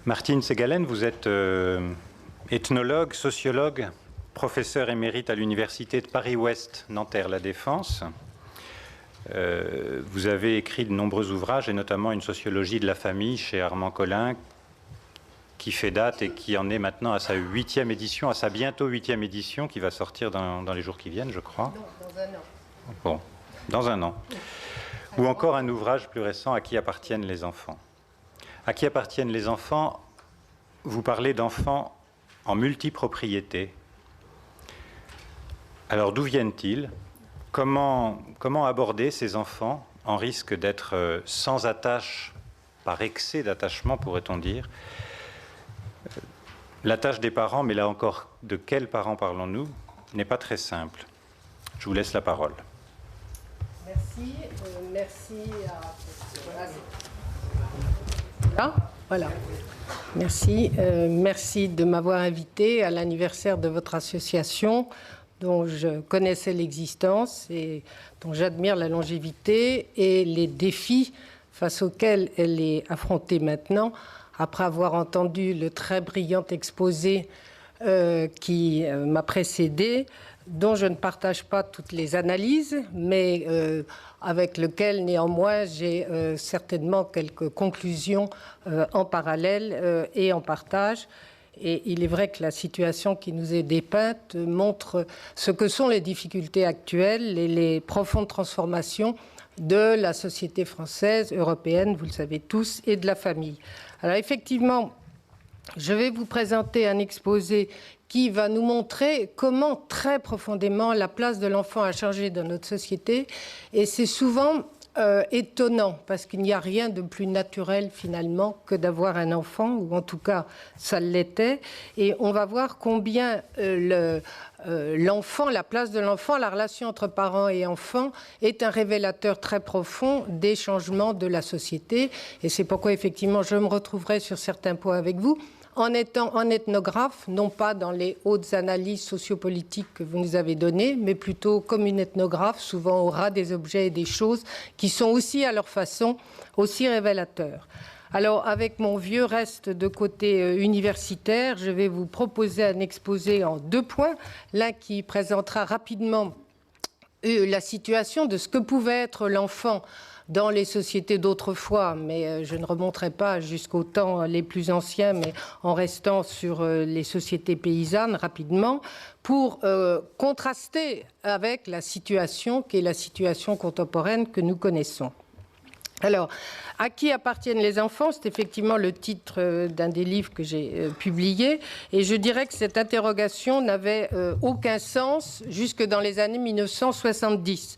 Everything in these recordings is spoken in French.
Martine Segalen, vous êtes ethnologue, sociologue, professeur émérite à l'Université de Paris-Ouest, Nanterre-La Défense. Vous avez écrit de nombreux ouvrages, et notamment une sociologie de la famille chez Armand Collin, qui fait date et qui en est maintenant à sa 8e édition, à sa bientôt 8e édition, qui va sortir dans les jours qui viennent, je crois. Non, dans un an. Bon, dans un an. Ou encore un ouvrage plus récent, À qui appartiennent les enfants. À qui appartiennent les enfants, vous parlez d'enfants en multipropriété. Alors d'où viennent-ils ? Comment aborder ces enfants en risque d'être sans attache, par excès d'attachement pourrait-on dire ? La tâche des parents, mais là encore, de quels parents parlons-nous, n'est pas très simple. Je vous laisse la parole. Merci. Merci à... Voilà. Merci. Merci de m'avoir invité à l'anniversaire de votre association, dont je connaissais l'existence et dont j'admire la longévité et les défis face auxquels elle est affrontée maintenant, après avoir entendu le très brillant exposé qui m'a précédé, dont je ne partage pas toutes les analyses, mais avec lequel néanmoins j'ai certainement quelques conclusions en parallèle et en partage. Et il est vrai que la situation qui nous est dépeinte montre ce que sont les difficultés actuelles et les profondes transformations de la société française, européenne, vous le savez tous, et de la famille. Alors effectivement, je vais vous présenter un exposé qui va nous montrer comment très profondément la place de l'enfant a changé dans notre société. Et c'est souvent étonnant, parce qu'il n'y a rien de plus naturel finalement que d'avoir un enfant, ou en tout cas ça l'était. Et on va voir combien l'enfant, la place de l'enfant, la relation entre parents et enfants est un révélateur très profond des changements de la société. Et c'est pourquoi effectivement je me retrouverai sur certains points avec vous, en étant en ethnographe, non pas dans les hautes analyses sociopolitiques que vous nous avez données, mais plutôt comme une ethnographe, souvent au ras des objets et des choses qui sont aussi à leur façon aussi révélateurs. Alors, avec mon vieux reste de côté universitaire, je vais vous proposer un exposé en 2 points. L'un qui présentera rapidement la situation de ce que pouvait être l'enfant dans les sociétés d'autrefois, mais je ne remonterai pas jusqu'aux temps les plus anciens, mais en restant sur les sociétés paysannes rapidement, pour contraster avec la situation qui est la situation contemporaine que nous connaissons. Alors, à qui appartiennent les enfants ? C'est effectivement le titre d'un des livres que j'ai publié. Et je dirais que cette interrogation n'avait aucun sens jusque dans les années 1970.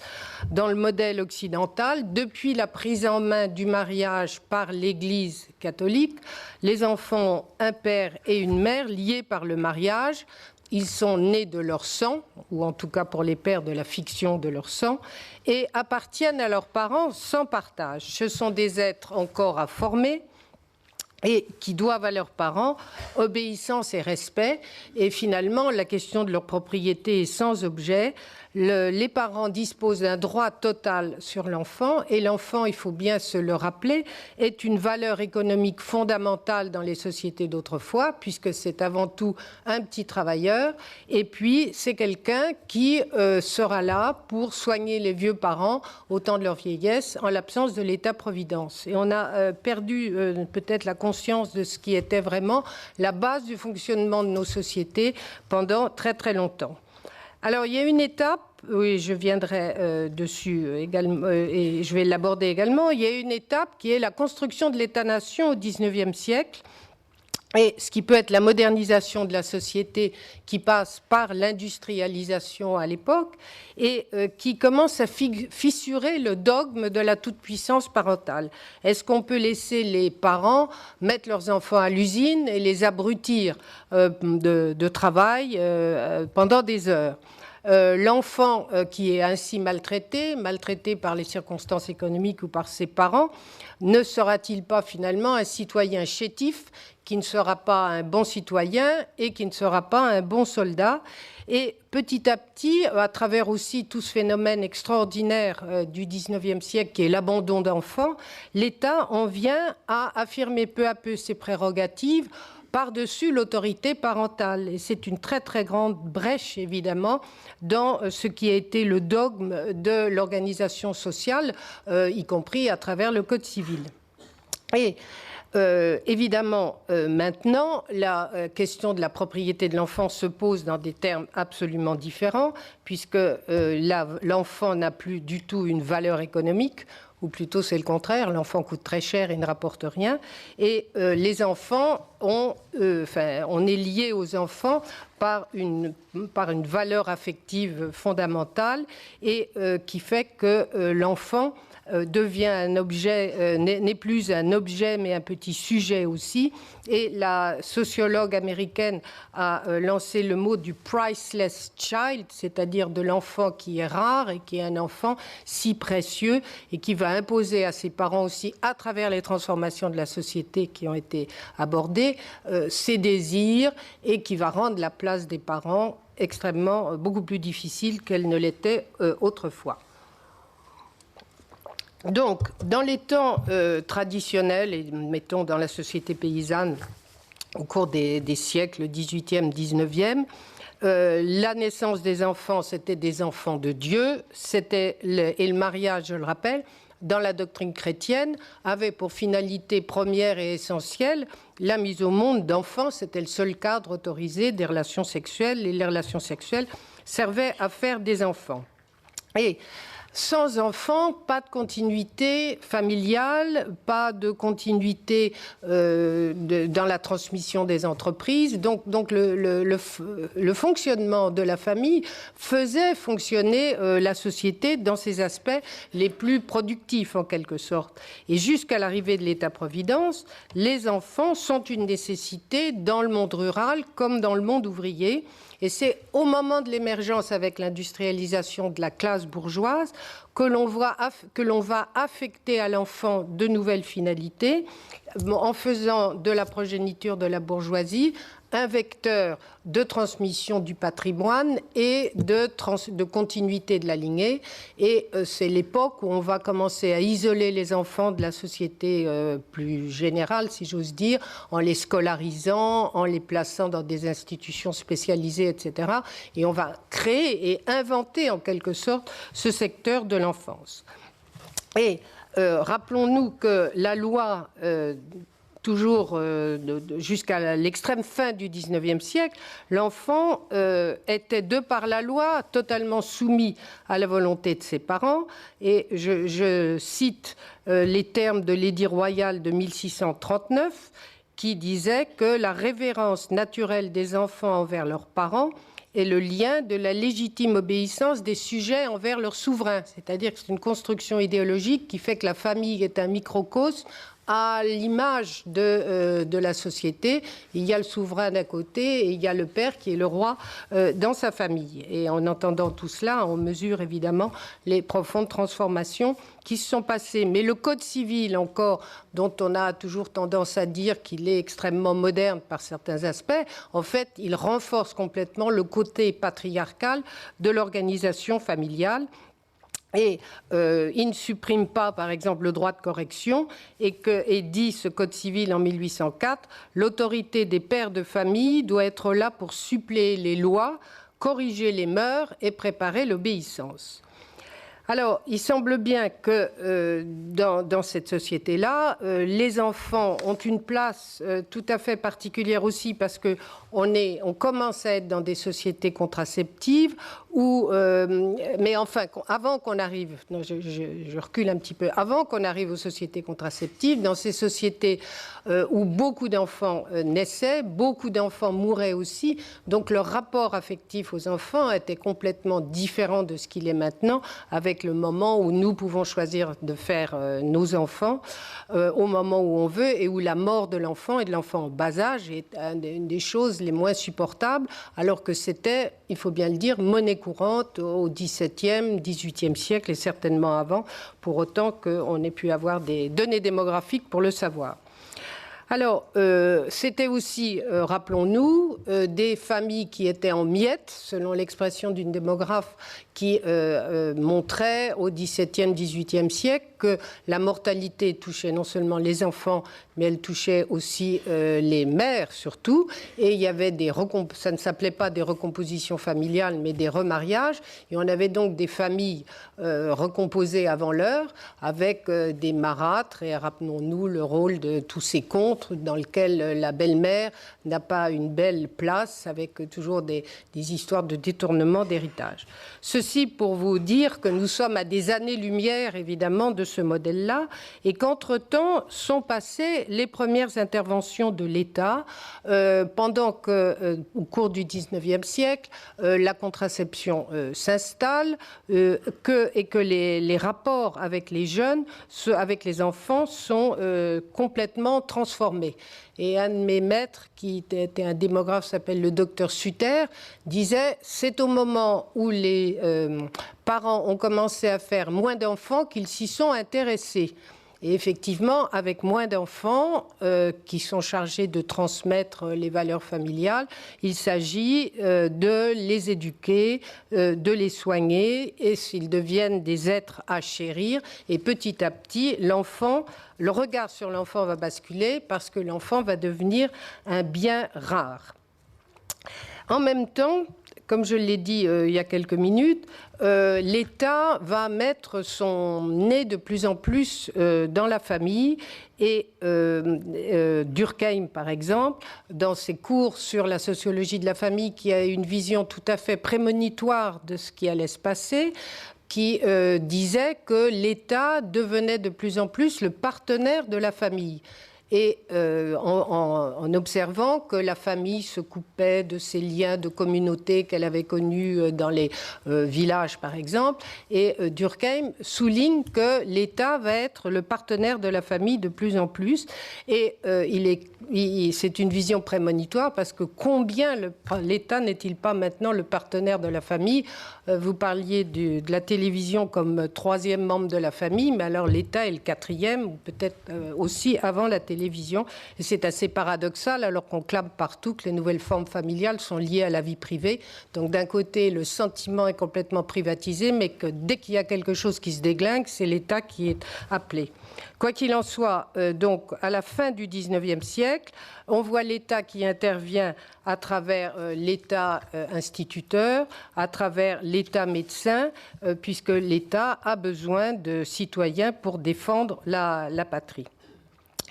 Dans le modèle occidental, depuis la prise en main du mariage par l'Église catholique, les enfants ont un père et une mère liés par le mariage. Ils sont nés de leur sang, ou en tout cas pour les pères de la fiction de leur sang, et appartiennent à leurs parents sans partage. Ce sont des êtres encore à former et qui doivent à leurs parents obéissance et respect. Et finalement, la question de leur propriété est sans objet. Les parents disposent d'un droit total sur l'enfant et l'enfant, il faut bien se le rappeler, est une valeur économique fondamentale dans les sociétés d'autrefois puisque c'est avant tout un petit travailleur et puis c'est quelqu'un qui sera là pour soigner les vieux parents au temps de leur vieillesse en l'absence de l'État-providence. Et on a perdu peut-être la conscience de ce qui était vraiment la base du fonctionnement de nos sociétés pendant très très longtemps. Alors, il y a une étape, oui, je viendrai dessus également, et je vais l'aborder également. Il y a une étape qui est la construction de l'État-nation au XIXe siècle, et ce qui peut être la modernisation de la société qui passe par l'industrialisation à l'époque et qui commence à fissurer le dogme de la toute-puissance parentale. Est-ce qu'on peut laisser les parents mettre leurs enfants à l'usine et les abrutir de travail pendant des heures ? l'enfant qui est ainsi maltraité par les circonstances économiques ou par ses parents, ne sera-t-il pas finalement un citoyen chétif qui ne sera pas un bon citoyen et qui ne sera pas un bon soldat? Et petit à petit, à travers aussi tout ce phénomène extraordinaire du XIXe siècle qui est l'abandon d'enfants, l'État en vient à affirmer peu à peu ses prérogatives par-dessus l'autorité parentale. Et c'est une très très grande brèche, évidemment, dans ce qui a été le dogme de l'organisation sociale, y compris à travers le Code civil. Et évidemment, maintenant, la question de la propriété de l'enfant se pose dans des termes absolument différents, puisque l'enfant n'a plus du tout une valeur économique, ou plutôt c'est le contraire, l'enfant coûte très cher et ne rapporte rien. Et les enfants, on est lié aux enfants par une valeur affective fondamentale et qui fait que l'enfant devient un objet, n'est plus un objet, mais un petit sujet aussi. Et la sociologue américaine a lancé le mot du priceless child, c'est-à-dire de l'enfant qui est rare et qui est un enfant si précieux et qui va imposer à ses parents aussi, à travers les transformations de la société qui ont été abordées, ses désirs et qui va rendre la place des parents extrêmement, beaucoup plus difficile qu'elle ne l'était autrefois. Donc, dans les temps traditionnels, et mettons dans la société paysanne, au cours des siècles 18e, 19e, la naissance des enfants, c'était des enfants de Dieu, et le mariage, je le rappelle, dans la doctrine chrétienne, avait pour finalité première et essentielle la mise au monde d'enfants. C'était le seul cadre autorisé des relations sexuelles, et les relations sexuelles servaient à faire des enfants. Et sans enfants, pas de continuité familiale, pas de continuité dans la transmission des entreprises. Donc le fonctionnement de la famille faisait fonctionner la société dans ses aspects les plus productifs, en quelque sorte. Et jusqu'à l'arrivée de l'État-providence, les enfants sont une nécessité dans le monde rural comme dans le monde ouvrier. Et c'est au moment de l'émergence avec l'industrialisation de la classe bourgeoise que l'on va affecter à l'enfant de nouvelles finalités en faisant de la progéniture de la bourgeoisie un vecteur de transmission du patrimoine et de continuité de la lignée. Et c'est l'époque où on va commencer à isoler les enfants de la société plus générale, si j'ose dire, en les scolarisant, en les plaçant dans des institutions spécialisées, etc. Et on va créer et inventer en quelque sorte ce secteur de l'enfance. Et rappelons-nous que la loi toujours jusqu'à l'extrême fin du XIXe siècle, l'enfant était, de par la loi, totalement soumis à la volonté de ses parents. Et je cite les termes de l'édit royal de 1639, qui disait que la révérence naturelle des enfants envers leurs parents est le lien de la légitime obéissance des sujets envers leur souverain. C'est-à-dire que c'est une construction idéologique qui fait que la famille est un microcosme à l'image de la société. Il y a le souverain d'un côté et il y a le père qui est le roi dans sa famille. Et en entendant tout cela, on mesure évidemment les profondes transformations qui se sont passées. Mais le Code civil, encore, dont on a toujours tendance à dire qu'il est extrêmement moderne par certains aspects, en fait, il renforce complètement le côté patriarcal de l'organisation familiale. Et il ne supprime pas, par exemple, le droit de correction et dit ce Code civil en 1804, l'autorité des pères de famille doit être là pour suppléer les lois, corriger les mœurs et préparer l'obéissance. Alors, il semble bien que dans cette société-là, les enfants ont une place tout à fait particulière aussi parce qu'on commence à être dans des sociétés contraceptives où, mais enfin, avant qu'on arrive, non, je recule un petit peu, avant qu'on arrive aux sociétés contraceptives, dans ces sociétés où beaucoup d'enfants naissaient, beaucoup d'enfants mouraient aussi, donc leur rapport affectif aux enfants était complètement différent de ce qu'il est maintenant, avec avec le moment où nous pouvons choisir de faire nos enfants au moment où on veut et où la mort de l'enfant et de l'enfant en bas âge est une des choses les moins supportables, alors que c'était, il faut bien le dire, monnaie courante au XVIIe, XVIIIe siècle et certainement avant, pour autant qu'on ait pu avoir des données démographiques pour le savoir. Alors, c'était aussi, rappelons-nous, des familles qui étaient en miettes, selon l'expression d'une démographe qui montrait au XVIIe, XVIIIe siècle que la mortalité touchait non seulement les enfants, mais elle touchait aussi les mères surtout. Et il y avait ça ne s'appelait pas des recompositions familiales, mais des remariages. Et on avait donc des familles recomposées avant l'heure, avec des marâtres. Et rappelons-nous le rôle de tous ces contes dans lesquels la belle-mère n'a pas une belle place, avec toujours des histoires de détournement d'héritage. Ceci pour vous dire que nous sommes à des années-lumière, évidemment, de ce modèle-là, et qu'entre-temps sont passées les premières interventions de l'État, pendant que, au cours du XIXe siècle, la contraception s'installe, et que les rapports avec les jeunes, avec les enfants, sont complètement transformés. Et un de mes maîtres, qui était un démographe, s'appelle le docteur Suter, disait « c'est au moment où les parents ont commencé à faire moins d'enfants qu'ils s'y sont intéressés ». Et effectivement, avec moins d'enfants qui sont chargés de transmettre les valeurs familiales, il s'agit de les éduquer, de les soigner, et s'ils deviennent des êtres à chérir. Et petit à petit, le regard sur l'enfant va basculer parce que l'enfant va devenir un bien rare. En même temps, comme je l'ai dit il y a quelques minutes, l'État va mettre son nez de plus en plus dans la famille et Durkheim, par exemple, dans ses cours sur la sociologie de la famille, qui a une vision tout à fait prémonitoire de ce qui allait se passer, qui disait que l'État devenait de plus en plus le partenaire de la famille. Et en observant que la famille se coupait de ces liens de communauté qu'elle avait connus dans les villages, par exemple. Et Durkheim souligne que l'État va être le partenaire de la famille de plus en plus. Et c'est une vision prémonitoire parce que combien l'État n'est-il pas maintenant le partenaire de la famille ? Vous parliez de la télévision comme troisième membre de la famille, mais alors l'État est le quatrième, ou peut-être aussi avant la télévision. Et c'est assez paradoxal, alors qu'on clame partout que les nouvelles formes familiales sont liées à la vie privée. Donc d'un côté, le sentiment est complètement privatisé, mais que dès qu'il y a quelque chose qui se déglingue, c'est l'État qui est appelé. Quoi qu'il en soit, donc à la fin du XIXe siècle, on voit l'État qui intervient à travers l'État instituteur, à travers l'État médecin, puisque l'État a besoin de citoyens pour défendre la patrie.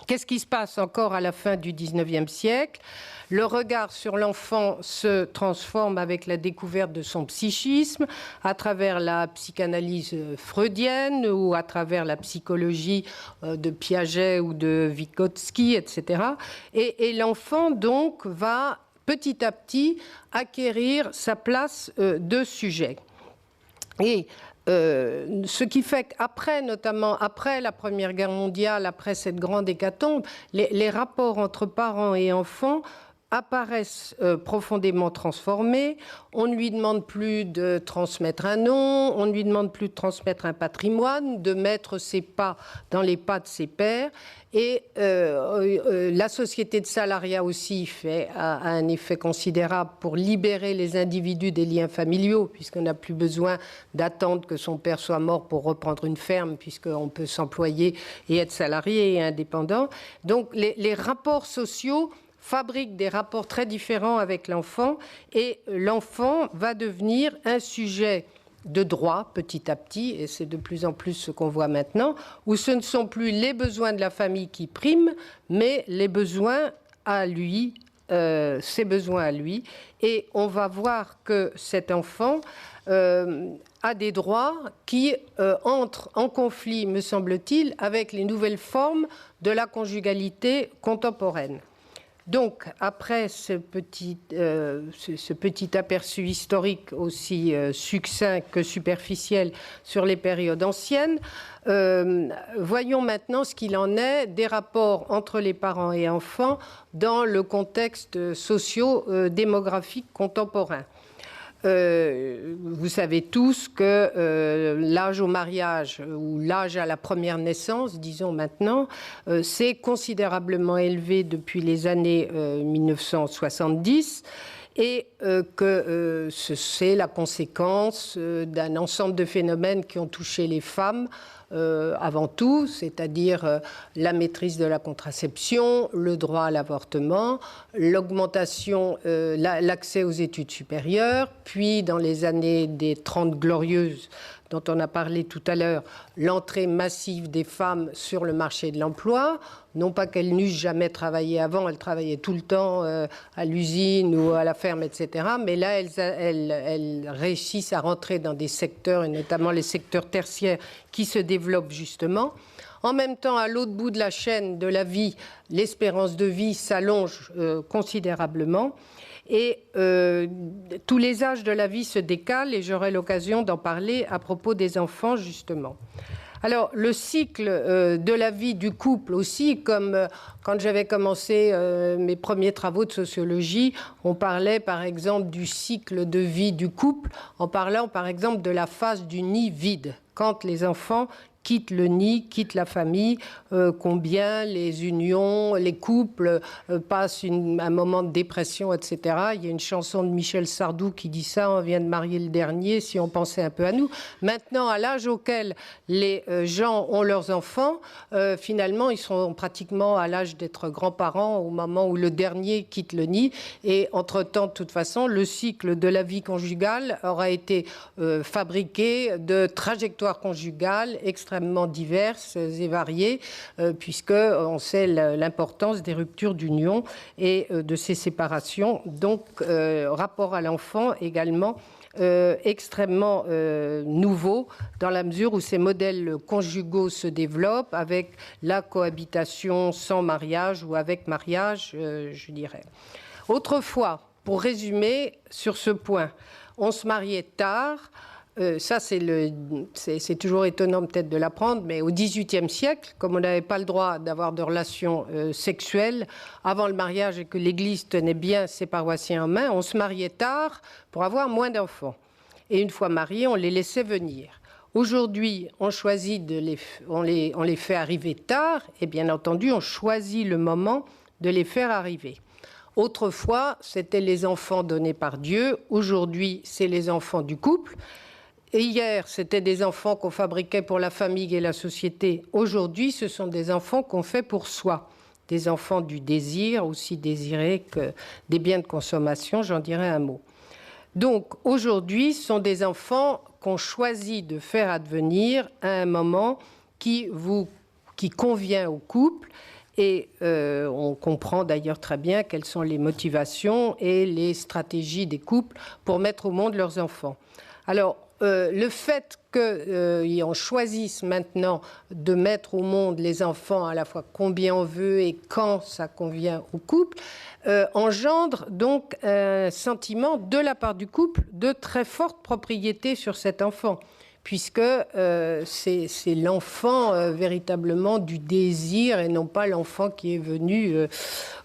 Qu'est-ce qui se passe encore à la fin du XIXe siècle ? Le regard sur l'enfant se transforme avec la découverte de son psychisme, à travers la psychanalyse freudienne ou à travers la psychologie de Piaget ou de Vygotsky, etc. Et l'enfant, donc, va petit à petit acquérir sa place de sujet. Et ce qui fait qu'après, notamment après la Première Guerre mondiale, après cette grande hécatombe, les rapports entre parents et enfants apparaissent profondément transformés. On ne lui demande plus de transmettre un nom, on ne lui demande plus de transmettre un patrimoine, de mettre ses pas dans les pas de ses pairs. Et la société de salariat aussi a un effet considérable pour libérer les individus des liens familiaux, puisqu'on n'a plus besoin d'attendre que son père soit mort pour reprendre une ferme, puisqu'on peut s'employer et être salarié et indépendant. Donc les rapports sociaux fabrique des rapports très différents avec l'enfant et l'enfant va devenir un sujet de droit petit à petit, et c'est de plus en plus ce qu'on voit maintenant, où ce ne sont plus les besoins de la famille qui priment, mais les besoins à lui, ses besoins à lui. Et on va voir que cet enfant a des droits qui entrent en conflit, me semble-t-il, avec les nouvelles formes de la conjugalité contemporaine. Donc, après ce petit aperçu historique aussi succinct que superficiel sur les périodes anciennes, voyons maintenant ce qu'il en est des rapports entre les parents et enfants dans le contexte socio-démographique contemporain. Vous savez tous que l'âge au mariage ou l'âge à la première naissance, disons maintenant, s'est considérablement élevé depuis les années 1970 et que c'est la conséquence d'un ensemble de phénomènes qui ont touché les femmes avant tout, c'est-à-dire la maîtrise de la contraception, le droit à l'avortement, l'augmentation, l'accès aux études supérieures, puis dans les années des 30 glorieuses dont on a parlé tout à l'heure, l'entrée massive des femmes sur le marché de l'emploi. Non pas qu'elles n'eussent jamais travaillé avant, elles travaillaient tout le temps à l'usine ou à la ferme, etc. Mais là, elles réussissent à rentrer dans des secteurs, et notamment les secteurs tertiaires, qui se développent justement. En même temps, à l'autre bout de la chaîne de la vie, l'espérance de vie s'allonge considérablement. Et tous les âges de la vie se décalent, et j'aurai l'occasion d'en parler à propos des enfants, justement. Alors, le cycle de la vie du couple aussi, comme quand j'avais commencé mes premiers travaux de sociologie, on parlait par exemple du cycle de vie du couple, en parlant par exemple de la phase du nid vide, quand les enfants quittent le nid, quittent la famille, combien les unions, les couples passent un moment de dépression, etc. Il y a une chanson de Michel Sardou qui dit ça, on vient de marier le dernier, si on pensait un peu à nous. Maintenant, à l'âge auquel les gens ont leurs enfants, finalement, ils sont pratiquement à l'âge d'être grands-parents au moment où le dernier quitte le nid. Et entre-temps, de toute façon, le cycle de la vie conjugale aura été fabriqué de trajectoires conjugales extrêmement diverses et variées, puisque on sait l'importance des ruptures d'union et de ces séparations. Donc, rapport à l'enfant également extrêmement nouveau, dans la mesure où ces modèles conjugaux se développent avec la cohabitation sans mariage ou avec mariage, je dirais. Autrefois, pour résumer sur ce point, on se mariait tard. Ça, c'est toujours étonnant peut-être de l'apprendre, mais au XVIIIe siècle, comme on n'avait pas le droit d'avoir de relations sexuelles avant le mariage et que l'Église tenait bien ses paroissiens en main, on se mariait tard pour avoir moins d'enfants. Et une fois mariés, on les laissait venir. Aujourd'hui, on choisit on les fait arriver tard, et bien entendu, on choisit le moment de les faire arriver. Autrefois, c'était les enfants donnés par Dieu. Aujourd'hui, c'est les enfants du couple. Et hier, c'était des enfants qu'on fabriquait pour la famille et la société. Aujourd'hui, ce sont des enfants qu'on fait pour soi. Des enfants du désir, aussi désirés que des biens de consommation, j'en dirai un mot. Donc, aujourd'hui, ce sont des enfants qu'on choisit de faire advenir à un moment qui convient au couple. Et on comprend d'ailleurs très bien quelles sont les motivations et les stratégies des couples pour mettre au monde leurs enfants. Alors, le fait qu'on choisisse maintenant de mettre au monde les enfants à la fois combien on veut et quand ça convient au couple, engendre donc un sentiment de la part du couple de très forte propriété sur cet enfant, puisque c'est l'enfant véritablement du désir et non pas l'enfant qui est venu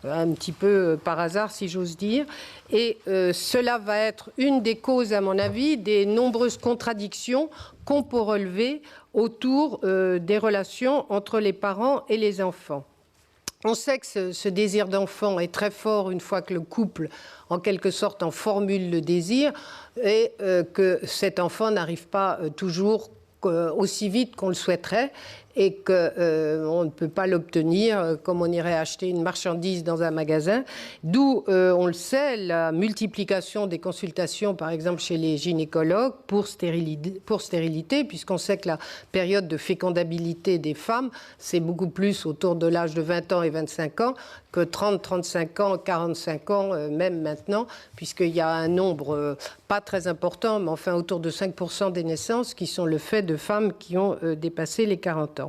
un petit peu par hasard, si j'ose dire. Et cela va être une des causes, à mon avis, des nombreuses contradictions qu'on peut relever autour des relations entre les parents et les enfants. On sait que ce désir d'enfant est très fort une fois que le couple, en quelque sorte, en formule le désir et que cet enfant n'arrive pas toujours aussi vite qu'on le souhaiterait et qu'on ne peut pas l'obtenir comme on irait acheter une marchandise dans un magasin. D'où, on le sait, la multiplication des consultations, par exemple chez les gynécologues, pour stérilité, puisqu'on sait que la période de fécondabilité des femmes, c'est beaucoup plus autour de l'âge de 20 ans et 25 ans que 30, 35 ans, 45 ans, même maintenant, puisqu'il y a un nombre pas très important, mais enfin autour de 5% des naissances qui sont le fait de femmes qui ont dépassé les 40 ans.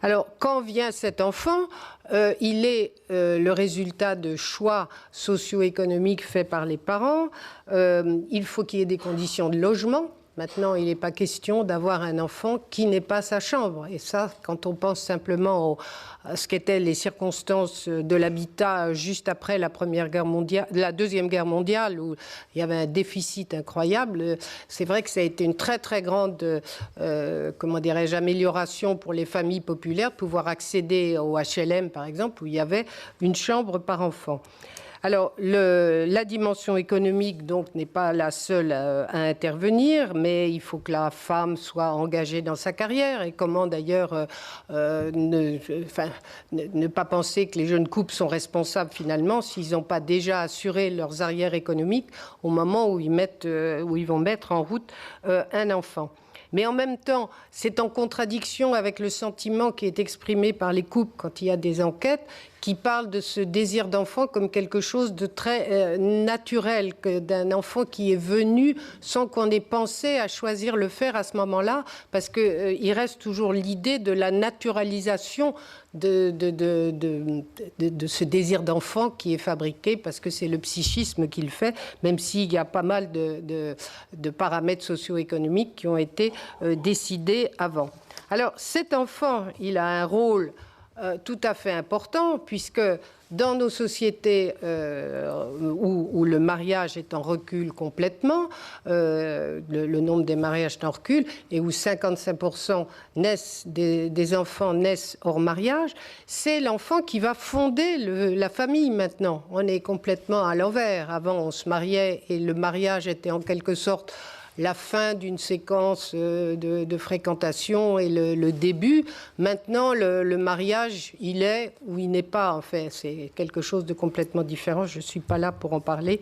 Alors, quand vient cet enfant, il est le résultat de choix socio-économiques faits par les parents. Il faut qu'il y ait des conditions de logement. Maintenant, il n'est pas question d'avoir un enfant qui n'ait pas sa chambre. Et ça, quand on pense simplement à ce qu'étaient les circonstances de l'habitat juste après la Deuxième Guerre mondiale, où il y avait un déficit incroyable, c'est vrai que ça a été une très très grande, comment dirais-je, amélioration pour les familles populaires de pouvoir accéder au HLM, par exemple, où il y avait une chambre par enfant. Alors, la dimension économique, donc, n'est pas la seule à intervenir, mais il faut que la femme soit engagée dans sa carrière. Et comment, d'ailleurs, ne pas penser que les jeunes couples sont responsables, finalement, s'ils n'ont pas déjà assuré leurs arrières économiques au moment où ils vont mettre en route un enfant. Mais en même temps, c'est en contradiction avec le sentiment qui est exprimé par les couples quand il y a des enquêtes qui parlent de ce désir d'enfant comme quelque chose de très naturel, d'un enfant qui est venu sans qu'on ait pensé à choisir le faire à ce moment-là, parce qu'il reste toujours l'idée de la naturalisation de ce désir d'enfant qui est fabriqué, parce que c'est le psychisme qui le fait, même s'il y a pas mal de paramètres socio-économiques qui ont été décidés avant. Alors, cet enfant, il a un rôle tout à fait important, puisque dans nos sociétés où le mariage est en recul complètement, le nombre des mariages est en recul, et où 55% des enfants naissent hors mariage, c'est l'enfant qui va fonder la famille maintenant. On est complètement à l'envers. Avant, on se mariait et le mariage était en quelque sorte la fin d'une séquence de fréquentation et le début. Maintenant, le mariage, il est ou il n'est pas, en fait. C'est quelque chose de complètement différent. Je ne suis pas là pour en parler,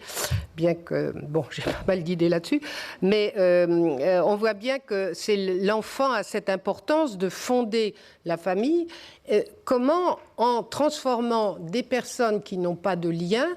bien que, bon, j'ai pas mal d'idées là-dessus. Mais on voit bien que c'est l'enfant a cette importance de fonder la famille. Comment, en transformant des personnes qui n'ont pas de lien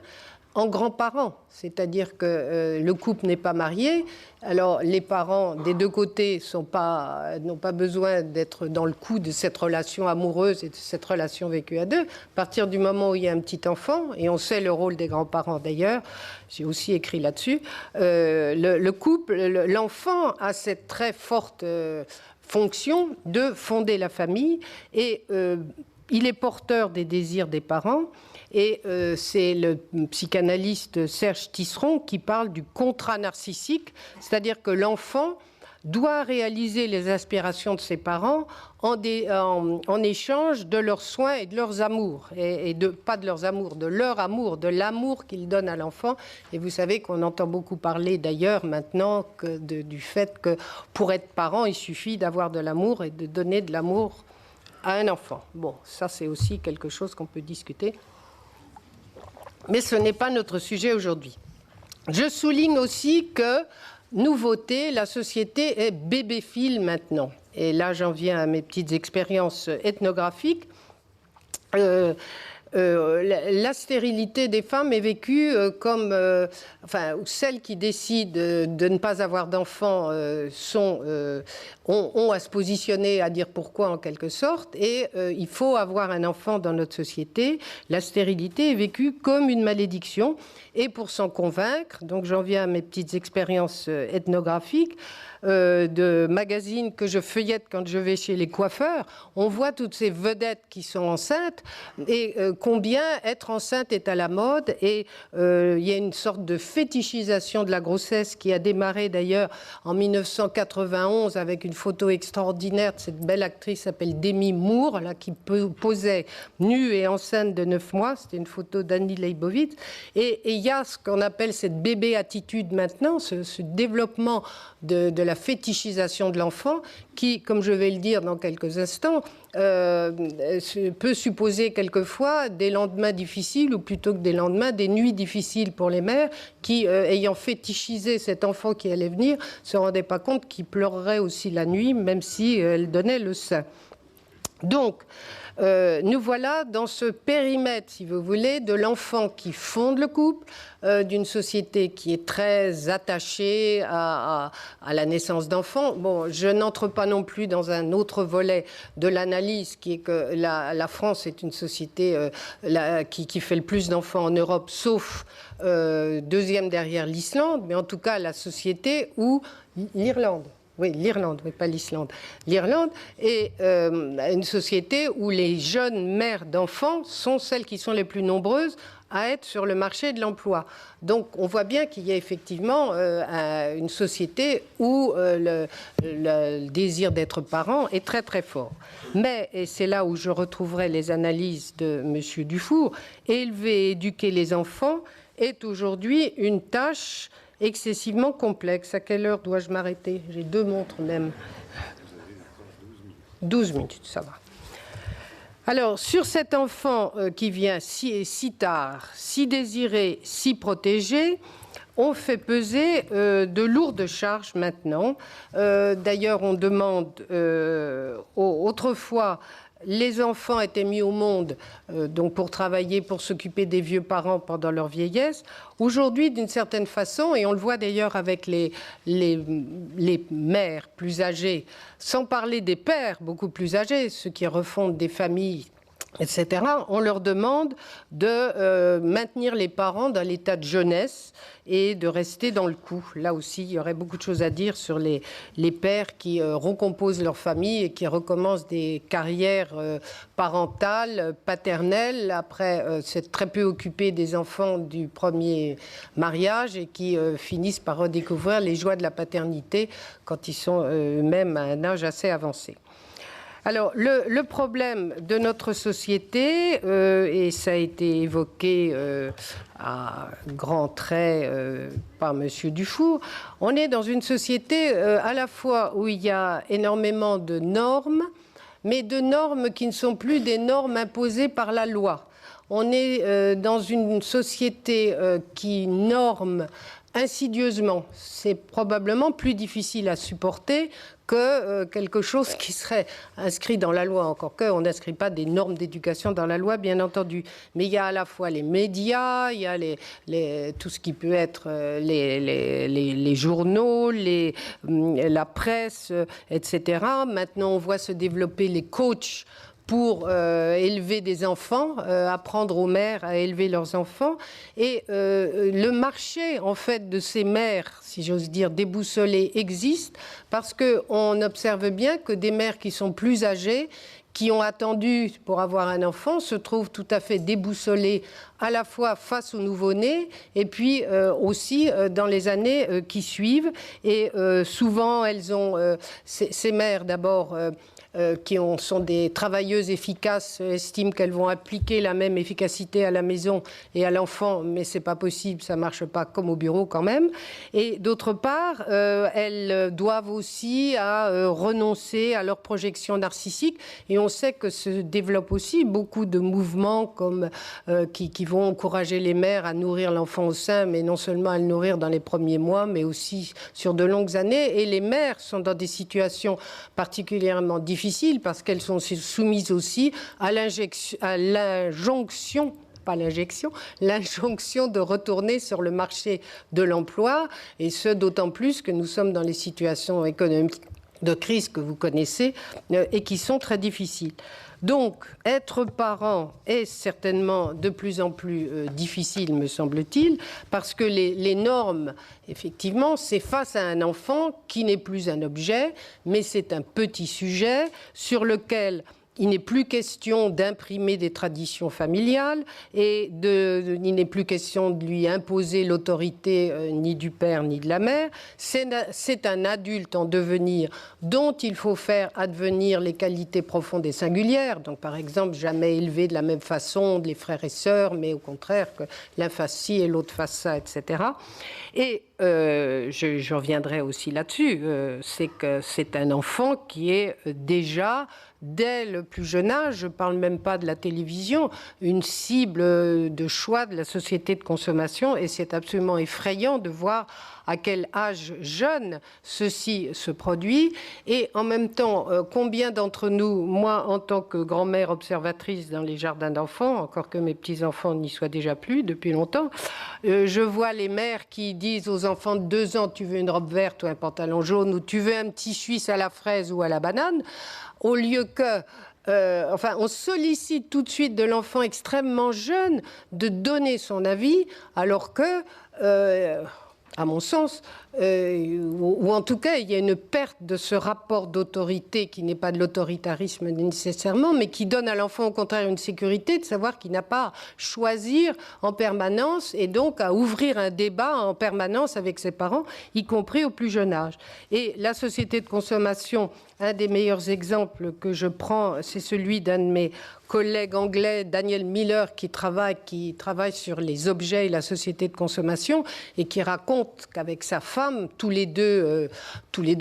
en grands-parents, c'est-à-dire que le couple n'est pas marié, alors les parents des deux côtés n'ont pas besoin d'être dans le coup de cette relation amoureuse et de cette relation vécue à deux. À partir du moment où il y a un petit enfant, et on sait le rôle des grands-parents d'ailleurs, j'ai aussi écrit là-dessus, le couple, l'enfant a cette très forte fonction de fonder la famille, et il est porteur des désirs des parents. Et c'est le psychanalyste Serge Tisseron qui parle du contrat narcissique, c'est-à-dire que l'enfant doit réaliser les aspirations de ses parents en échange de leurs soins et de leurs amours. Pas de leurs amours, de leur amour, de l'amour qu'ils donnent à l'enfant. Et vous savez qu'on entend beaucoup parler d'ailleurs maintenant du fait que pour être parent, il suffit d'avoir de l'amour et de donner de l'amour à un enfant. Bon, ça c'est aussi quelque chose qu'on peut discuter. Mais ce n'est pas notre sujet aujourd'hui. Je souligne aussi que, nouveauté, la société est bébéphile maintenant. Et là, j'en viens à mes petites expériences ethnographiques. La stérilité des femmes est vécue comme... celles qui décident de ne pas avoir d'enfants ont à se positionner, à dire pourquoi en quelque sorte, et il faut avoir un enfant dans notre société. La stérilité est vécue comme une malédiction, et pour s'en convaincre, donc j'en viens à mes petites expériences ethnographiques, de magazines que je feuillette quand je vais chez les coiffeurs, on voit toutes ces vedettes qui sont enceintes et combien être enceinte est à la mode, et il y a une sorte de fétichisation de la grossesse qui a démarré d'ailleurs en 1991 avec une photo extraordinaire de cette belle actrice qui s'appelle Demi Moore, là, qui posait nue et enceinte de 9 mois. C'était une photo d'Annie Leibovitz. Et il y a ce qu'on appelle cette bébé-attitude maintenant, ce développement de la fétichisation de l'enfant qui, comme je vais le dire dans quelques instants, peut supposer quelquefois des lendemains difficiles, ou plutôt que des lendemains, des nuits difficiles pour les mères qui, ayant fétichisé cet enfant qui allait venir, ne se rendaient pas compte qu'il pleurerait aussi la nuit, même si elle donnait le sein. Donc, nous voilà dans ce périmètre, si vous voulez, de l'enfant qui fonde le couple, d'une société qui est très attachée à la naissance d'enfants. Bon, je n'entre pas non plus dans un autre volet de l'analyse, qui est que la France est une société qui fait le plus d'enfants en Europe, sauf deuxième derrière l'Islande, mais en tout cas la société où l'Irlande. Oui, l'Irlande, oui, pas l'Islande. L'Irlande est une société où les jeunes mères d'enfants sont celles qui sont les plus nombreuses à être sur le marché de l'emploi. Donc, on voit bien qu'il y a effectivement une société où le désir d'être parent est très, très fort. Mais, et c'est là où je retrouverai les analyses de M. Dufour, élever et éduquer les enfants est aujourd'hui une tâche excessivement complexe. À quelle heure dois-je m'arrêter? J'ai 2 montres même. 12 minutes, ça va. Alors, sur cet enfant qui vient si tard, si désiré, si protégé, on fait peser de lourdes charges maintenant. D'ailleurs, on demande autrefois... Les enfants étaient mis au monde donc pour travailler, pour s'occuper des vieux parents pendant leur vieillesse. Aujourd'hui, d'une certaine façon, et on le voit d'ailleurs avec les mères plus âgées, sans parler des pères beaucoup plus âgés, ceux qui refondent des familles, etc., on leur demande de maintenir les parents dans l'état de jeunesse et de rester dans le coup. Là aussi, il y aurait beaucoup de choses à dire sur les pères qui recomposent leur famille et qui recommencent des carrières parentales, paternelles, après s'être très peu occupés des enfants du premier mariage et qui finissent par redécouvrir les joies de la paternité quand ils sont eux-mêmes à un âge assez avancé. Alors, le problème de notre société, et ça a été évoqué à grands traits par M. Dufour, on est dans une société à la fois où il y a énormément de normes, mais de normes qui ne sont plus des normes imposées par la loi. On est dans une société qui norme insidieusement. C'est probablement plus difficile à supporter que quelque chose qui serait inscrit dans la loi, encore qu'on n'inscrit pas des normes d'éducation dans la loi, bien entendu. Mais il y a à la fois les médias, il y a tout ce qui peut être les journaux, la presse, etc. Maintenant, on voit se développer les coachs pour élever des enfants, apprendre aux mères à élever leurs enfants. Et le marché, en fait, de ces mères, si j'ose dire, déboussolées, existe parce qu'on observe bien que des mères qui sont plus âgées, qui ont attendu pour avoir un enfant, se trouvent tout à fait déboussolées à la fois face au nouveau-né et puis aussi dans les années qui suivent. Et souvent, elles ont, ces mères d'abord, qui sont des travailleuses efficaces, estiment qu'elles vont appliquer la même efficacité à la maison et à l'enfant, mais c'est pas possible, ça marche pas comme au bureau quand même. Et d'autre part, elles doivent aussi renoncer à leur projection narcissique. Et on sait que se développent aussi beaucoup de mouvements comme qui vont encourager les mères à nourrir l'enfant au sein, mais non seulement à le nourrir dans les premiers mois, mais aussi sur de longues années. Et les mères sont dans des situations particulièrement difficiles parce qu'elles sont soumises aussi à l'injonction, pas l'injection, l'injonction de retourner sur le marché de l'emploi, et ce d'autant plus que nous sommes dans les situations économiques de crise que vous connaissez et qui sont très difficiles. Donc, être parent est certainement de plus en plus difficile, me semble-t-il, parce que les normes, effectivement, c'est face à un enfant qui n'est plus un objet, mais c'est un petit sujet sur lequel il n'est plus question d'imprimer des traditions familiales et il n'est plus question de lui imposer l'autorité ni du père ni de la mère. C'est un adulte en devenir dont il faut faire advenir les qualités profondes et singulières. Donc, par exemple, jamais élever de la même façon les frères et sœurs, mais au contraire que l'un fasse ci et l'autre fasse ça, etc. Et je reviendrai aussi là-dessus, c'est que c'est un enfant qui est déjà dès le plus jeune âge, je ne parle même pas de la télévision, une cible de choix de la société de consommation, et c'est absolument effrayant de voir à quel âge jeune ceci se produit, et en même temps, combien d'entre nous, moi en tant que grand-mère observatrice dans les jardins d'enfants, encore que mes petits-enfants n'y soient déjà plus depuis longtemps, je vois les mères qui disent aux enfants de 2 ans, tu veux une robe verte ou un pantalon jaune, ou tu veux un petit Suisse à la fraise ou à la banane, au lieu que on sollicite tout de suite de l'enfant extrêmement jeune de donner son avis, alors que, à mon sens, ou en tout cas, il y a une perte de ce rapport d'autorité qui n'est pas de l'autoritarisme nécessairement, mais qui donne à l'enfant au contraire une sécurité de savoir qu'il n'a pas à choisir en permanence et donc à ouvrir un débat en permanence avec ses parents, y compris au plus jeune âge. Et la société de consommation, un des meilleurs exemples que je prends, c'est celui d'un de mes collègues anglais, Daniel Miller, qui travaille sur les objets et la société de consommation et qui raconte qu'avec sa femme, tous les deux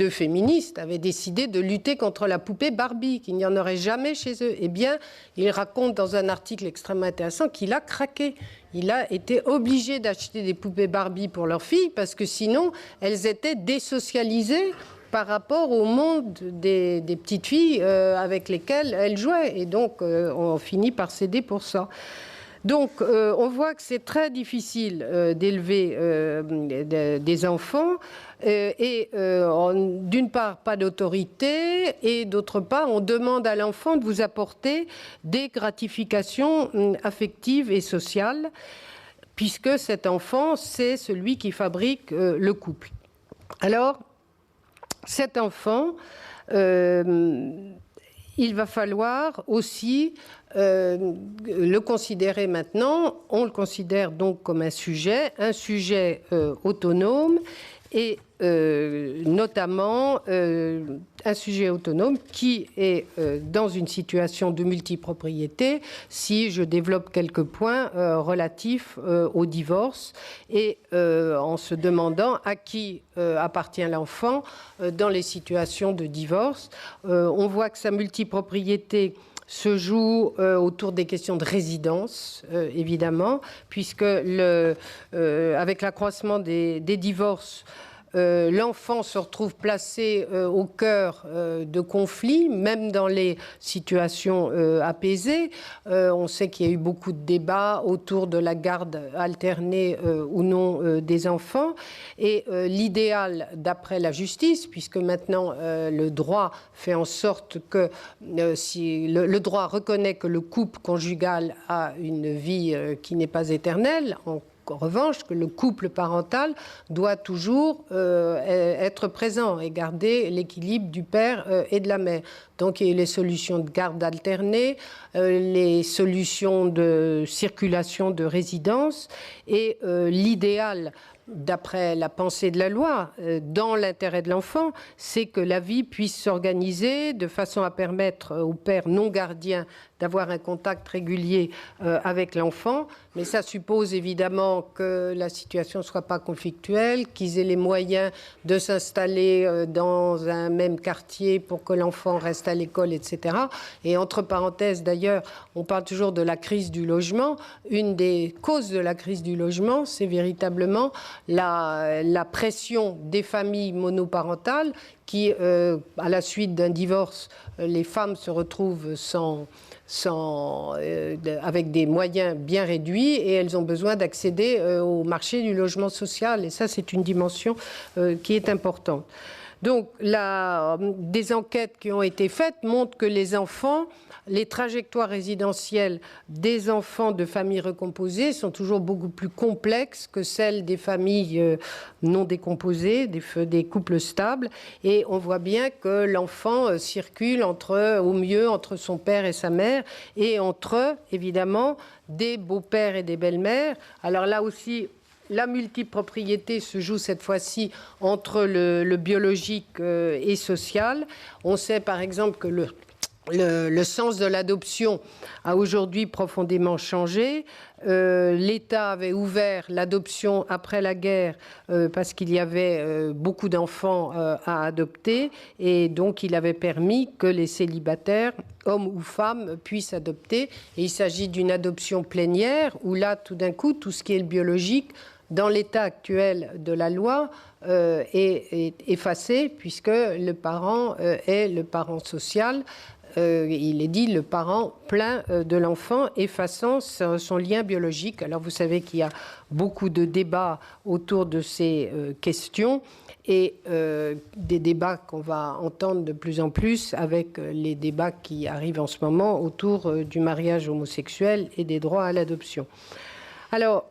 féministes, avaient décidé de lutter contre la poupée Barbie, qu'il n'y en aurait jamais chez eux. Eh bien, il raconte dans un article extrêmement intéressant qu'il a craqué. Il a été obligé d'acheter des poupées Barbie pour leurs filles parce que sinon, elles étaient désocialisées par rapport au monde des petites filles avec lesquelles elles jouaient. Et donc, on finit par céder pour ça. Donc, on voit que c'est très difficile d'élever des enfants et d'une part, pas d'autorité et d'autre part, on demande à l'enfant de vous apporter des gratifications affectives et sociales puisque cet enfant, c'est celui qui fabrique le couple. Alors, cet enfant, il va falloir aussi le considérer maintenant. On le considère donc comme un sujet autonome et notamment un sujet autonome qui est dans une situation de multipropriété, si je développe quelques points relatifs au divorce et en se demandant à qui appartient l'enfant dans les situations de divorce. On voit que sa multipropriété se joue autour des questions de résidence, évidemment, puisque avec l'accroissement des divorces, l'enfant se retrouve placé au cœur de conflits, même dans les situations apaisées. On sait qu'il y a eu beaucoup de débats autour de la garde alternée ou non des enfants. Et l'idéal, d'après la justice, puisque maintenant le droit fait en sorte que si le droit reconnaît que le couple conjugal a une vie qui n'est pas éternelle, en revanche, que le couple parental doit toujours être présent et garder l'équilibre du père et de la mère. Donc, il y a les solutions de garde alternée, les solutions de circulation de résidence et l'idéal, d'après la pensée de la loi, dans l'intérêt de l'enfant, c'est que la vie puisse s'organiser de façon à permettre au père non gardien d'avoir un contact régulier avec l'enfant. Mais ça suppose évidemment que la situation ne soit pas conflictuelle, qu'ils aient les moyens de s'installer dans un même quartier pour que l'enfant reste à l'école, etc. Et entre parenthèses, d'ailleurs, on parle toujours de la crise du logement. Une des causes de la crise du logement, c'est véritablement la pression des familles monoparentales qui, à la suite d'un divorce, les femmes se retrouvent avec des moyens bien réduits et elles ont besoin d'accéder au marché du logement social. Et ça, c'est une dimension qui est importante. Donc, des enquêtes qui ont été faites montrent que les trajectoires résidentielles des enfants de familles recomposées sont toujours beaucoup plus complexes que celles des familles non décomposées, des couples stables. Et on voit bien que l'enfant circule au mieux entre son père et sa mère et entre, évidemment, des beaux-pères et des belles-mères. Alors là aussi, la multipropriété se joue cette fois-ci entre le biologique et social. On sait par exemple que le sens de l'adoption a aujourd'hui profondément changé. L'État avait ouvert l'adoption après la guerre parce qu'il y avait beaucoup d'enfants à adopter, et donc il avait permis que les célibataires, hommes ou femmes, puissent adopter. Et il s'agit d'une adoption plénière où là, tout d'un coup, tout ce qui est le biologique, dans l'état actuel de la loi, est effacé, puisque le parent est le parent social. Il est dit le parent plein de l'enfant, effaçant son lien biologique. Alors vous savez qu'il y a beaucoup de débats autour de ces questions, et des débats qu'on va entendre de plus en plus avec les débats qui arrivent en ce moment autour du mariage homosexuel et des droits à l'adoption. Alors,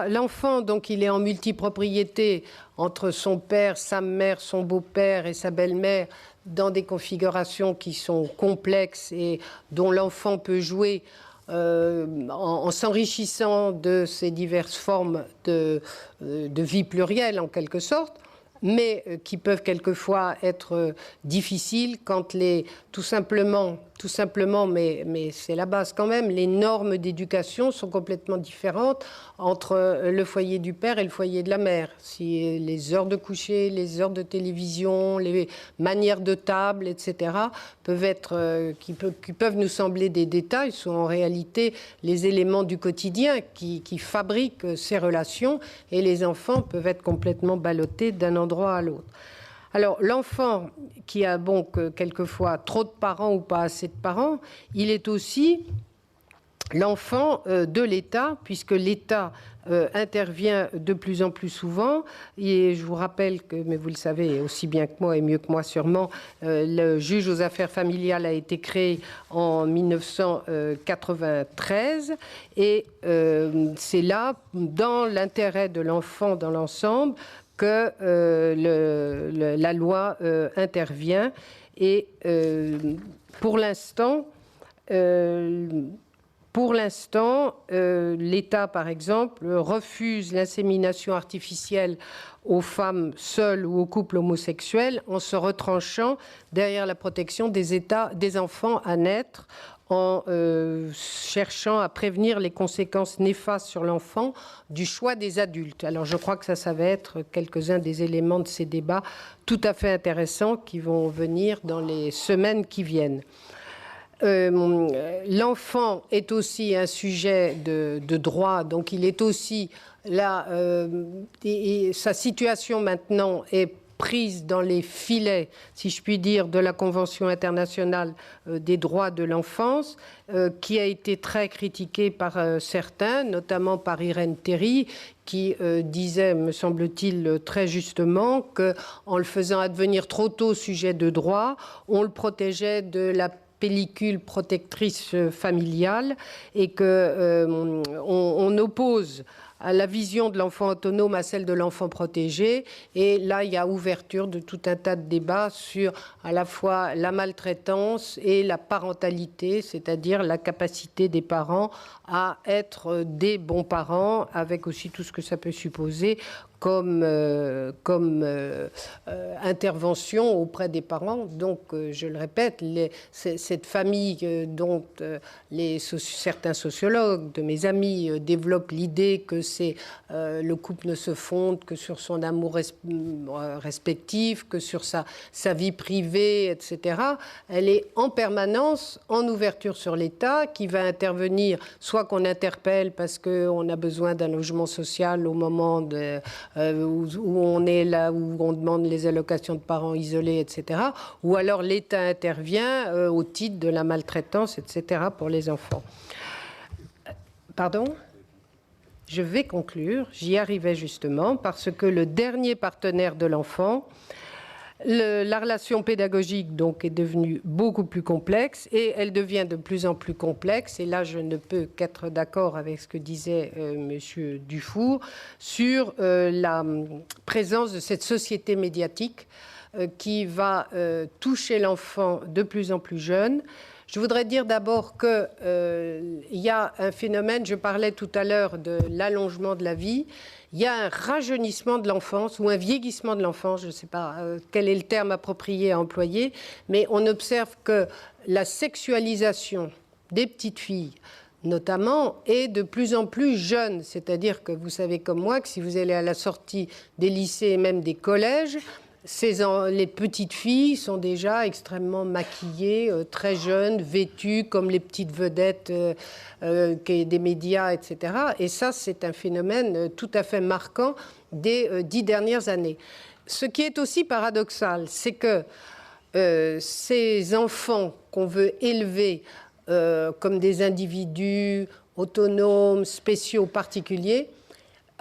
l'enfant, donc, il est en multipropriété entre son père, sa mère, son beau-père et sa belle-mère, dans des configurations qui sont complexes et dont l'enfant peut jouer en s'enrichissant de ces diverses formes de vie plurielle, en quelque sorte, mais qui peuvent quelquefois être difficiles quand tout simplement, mais c'est la base quand même, les normes d'éducation sont complètement différentes entre le foyer du père et le foyer de la mère. Si les heures de coucher, les heures de télévision, les manières de table, etc., qui peuvent nous sembler des détails, sont en réalité les éléments du quotidien qui fabriquent ces relations, et les enfants peuvent être complètement ballottés d'un endroit à l'autre. Alors, l'enfant qui a donc quelquefois trop de parents ou pas assez de parents, il est aussi l'enfant de l'État, puisque l'État intervient de plus en plus souvent. Et je vous rappelle que, mais vous le savez aussi bien que moi et mieux que moi sûrement, le juge aux affaires familiales a été créé en 1993, et c'est là, dans l'intérêt de l'enfant dans l'ensemble, que la loi intervient. Et pour l'instant, l'État, par exemple, refuse l'insémination artificielle aux femmes seules ou aux couples homosexuels en se retranchant derrière la protection des enfants à naître, en cherchant à prévenir les conséquences néfastes sur l'enfant du choix des adultes. Alors je crois que ça va être quelques-uns des éléments de ces débats tout à fait intéressants qui vont venir dans les semaines qui viennent. L'enfant est aussi un sujet de droit, donc il est aussi là, et sa situation maintenant est prise dans les filets, si je puis dire, de la Convention internationale des droits de l'enfance, qui a été très critiquée par certains, notamment par Irène Théry, qui disait, me semble-t-il, très justement, qu'en le faisant advenir trop tôt sujet de droit, on le protégeait de la pellicule protectrice familiale, et qu'on oppose à la vision de l'enfant autonome à celle de l'enfant protégé. Et là, il y a ouverture de tout un tas de débats sur à la fois la maltraitance et la parentalité, c'est-à-dire la capacité des parents à être des bons parents, avec aussi tout ce que ça peut supposer comme intervention auprès des parents. Donc, je le répète, cette famille dont certains sociologues de mes amis développent l'idée que le couple ne se fonde que sur son amour respectif, que sur sa vie privée, etc. Elle est en permanence en ouverture sur l'État, qui va intervenir, soit qu'on interpelle parce qu'on a besoin d'un logement social au moment où on est là, où on demande les allocations de parents isolés, etc. Ou alors l'État intervient au titre de la maltraitance, etc. pour les enfants. Pardon ? Je vais conclure, j'y arrivais justement, parce que le dernier partenaire de l'enfant, la relation pédagogique donc est devenue beaucoup plus complexe, et elle devient de plus en plus complexe. Et là, je ne peux qu'être d'accord avec ce que disait Monsieur Dufour sur la présence de cette société médiatique qui va toucher l'enfant de plus en plus jeune. Je voudrais dire d'abord qu'il y a un phénomène, je parlais tout à l'heure de l'allongement de la vie, il y a un rajeunissement de l'enfance ou un vieillissement de l'enfance, je ne sais pas quel est le terme approprié à employer, mais on observe que la sexualisation des petites filles, notamment, est de plus en plus jeune. C'est-à-dire que vous savez comme moi que si vous allez à la sortie des lycées et même des collèges, les petites filles sont déjà extrêmement maquillées, très jeunes, vêtues comme les petites vedettes des médias, etc. Et ça, c'est un phénomène tout à fait marquant des 10 dernières années. Ce qui est aussi paradoxal, c'est que ces enfants qu'on veut élever comme des individus autonomes, spéciaux, particuliers.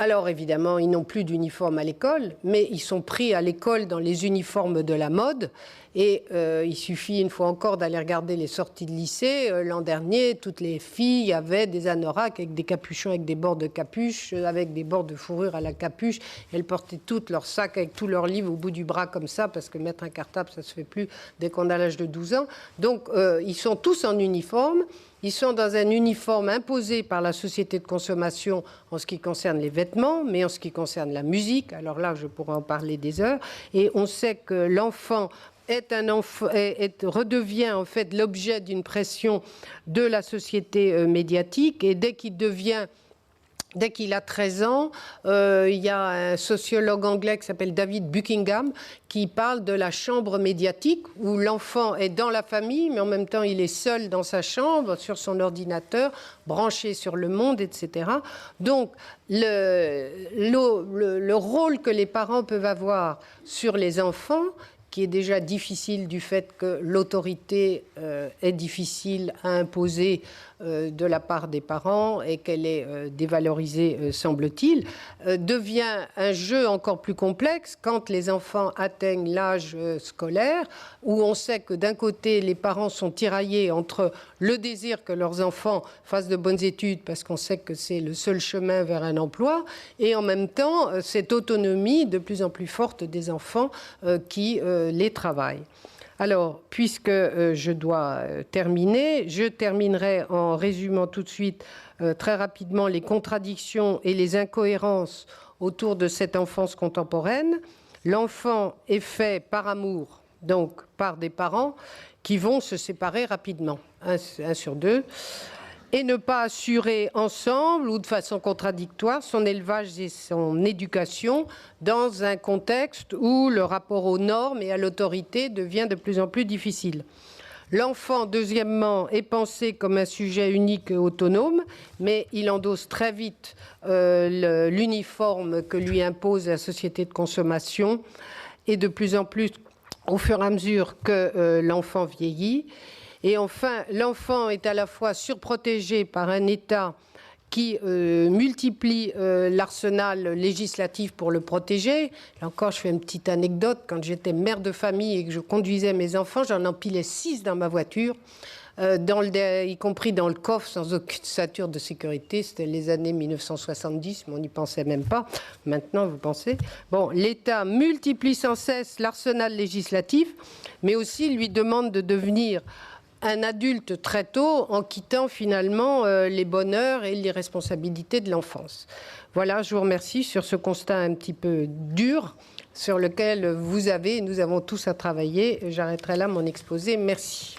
Alors évidemment, ils n'ont plus d'uniforme à l'école, mais ils sont pris à l'école dans les uniformes de la mode. Et il suffit une fois encore d'aller regarder les sorties de lycée. L'an dernier, toutes les filles avaient des anoraks avec des capuchons, avec des bords de capuche, avec des bords de fourrure à la capuche. Elles portaient toutes leurs sacs avec tous leurs livres au bout du bras comme ça, parce que mettre un cartable, ça ne se fait plus dès qu'on a l'âge de 12 ans. Donc ils sont tous en uniforme. Ils sont dans un uniforme imposé par la société de consommation en ce qui concerne les vêtements, mais en ce qui concerne la musique, alors là, je pourrais en parler des heures. Et on sait que l'enfant redevient en fait l'objet d'une pression de la société médiatique. Et dès qu'il a 13 ans, il y a un sociologue anglais qui s'appelle David Buckingham qui parle de la chambre médiatique où l'enfant est dans la famille, mais en même temps il est seul dans sa chambre, sur son ordinateur, branché sur le monde, etc. Donc le rôle que les parents peuvent avoir sur les enfants, qui est déjà difficile du fait que l'autorité est difficile à imposer de la part des parents et qu'elle est dévalorisée, semble-t-il, devient un jeu encore plus complexe quand les enfants atteignent l'âge scolaire, où on sait que d'un côté, les parents sont tiraillés entre le désir que leurs enfants fassent de bonnes études, parce qu'on sait que c'est le seul chemin vers un emploi, et en même temps, cette autonomie de plus en plus forte des enfants qui les travaillent. Alors, puisque je dois terminer, je terminerai en résumant tout de suite très rapidement les contradictions et les incohérences autour de cette enfance contemporaine. L'enfant est fait par amour, donc par des parents qui vont se séparer rapidement, un sur deux, et ne pas assurer ensemble ou de façon contradictoire son élevage et son éducation dans un contexte où le rapport aux normes et à l'autorité devient de plus en plus difficile. L'enfant, deuxièmement, est pensé comme un sujet unique et autonome, mais il endosse très vite l'uniforme que lui impose la société de consommation, et de plus en plus au fur et à mesure que l'enfant vieillit. Et enfin, l'enfant est à la fois surprotégé par un État qui multiplie l'arsenal législatif pour le protéger. Là encore, je fais une petite anecdote. Quand j'étais mère de famille et que je conduisais mes enfants, j'en empilais 6 dans ma voiture, y compris dans le coffre, sans aucune ceinture de sécurité. C'était les années 1970, mais on n'y pensait même pas. Maintenant, vous pensez. Bon, l'État multiplie sans cesse l'arsenal législatif, mais aussi lui demande de devenir un adulte très tôt en quittant finalement les bonheurs et les responsabilités de l'enfance. Voilà, je vous remercie sur ce constat un petit peu dur sur lequel nous avons tous à travailler. J'arrêterai là mon exposé. Merci.